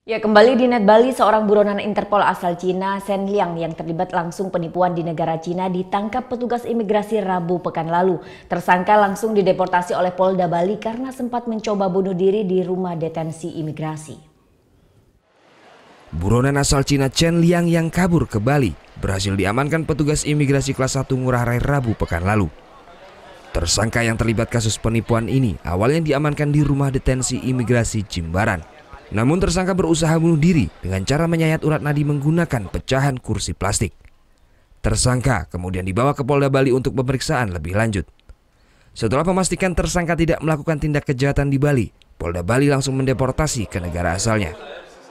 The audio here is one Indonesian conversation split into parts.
Ya, kembali di Net Bali, seorang buronan Interpol asal Cina, Shen Liang, yang terlibat langsung penipuan di negara Cina ditangkap petugas imigrasi Rabu pekan lalu. Tersangka langsung dideportasi oleh Polda Bali karena sempat mencoba bunuh diri di rumah detensi imigrasi. Buronan asal Cina Shen Liang yang kabur ke Bali berhasil diamankan petugas imigrasi kelas 1 Ngurah Rai Rabu pekan lalu. Tersangka yang terlibat kasus penipuan ini awalnya diamankan di rumah detensi imigrasi Jimbaran. Namun tersangka berusaha bunuh diri dengan cara menyayat urat nadi menggunakan pecahan kursi plastik. Tersangka kemudian dibawa ke Polda Bali untuk pemeriksaan lebih lanjut. Setelah memastikan tersangka tidak melakukan tindak kejahatan di Bali, Polda Bali langsung mendeportasi ke negara asalnya.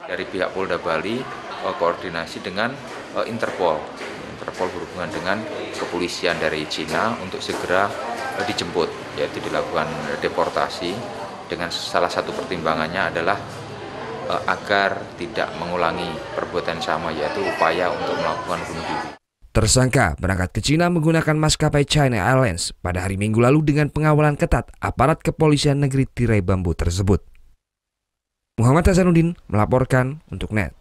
Dari pihak Polda Bali koordinasi dengan Interpol. Interpol berhubungan dengan kepolisian dari Cina untuk segera dijemput, yaitu dilakukan deportasi dengan salah satu pertimbangannya adalah agar tidak mengulangi perbuatan sama, yaitu upaya untuk melakukan bunuh diri. Tersangka berangkat ke Cina menggunakan maskapai China Airlines pada hari Minggu lalu dengan pengawalan ketat aparat kepolisian negeri Tirai Bambu tersebut. Muhammad Hasanuddin melaporkan untuk NET.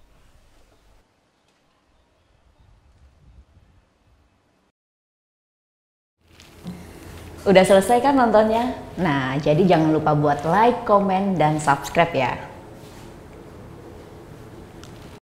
Udah selesai kan nontonnya? Nah, jadi jangan lupa buat like, komen, dan subscribe ya.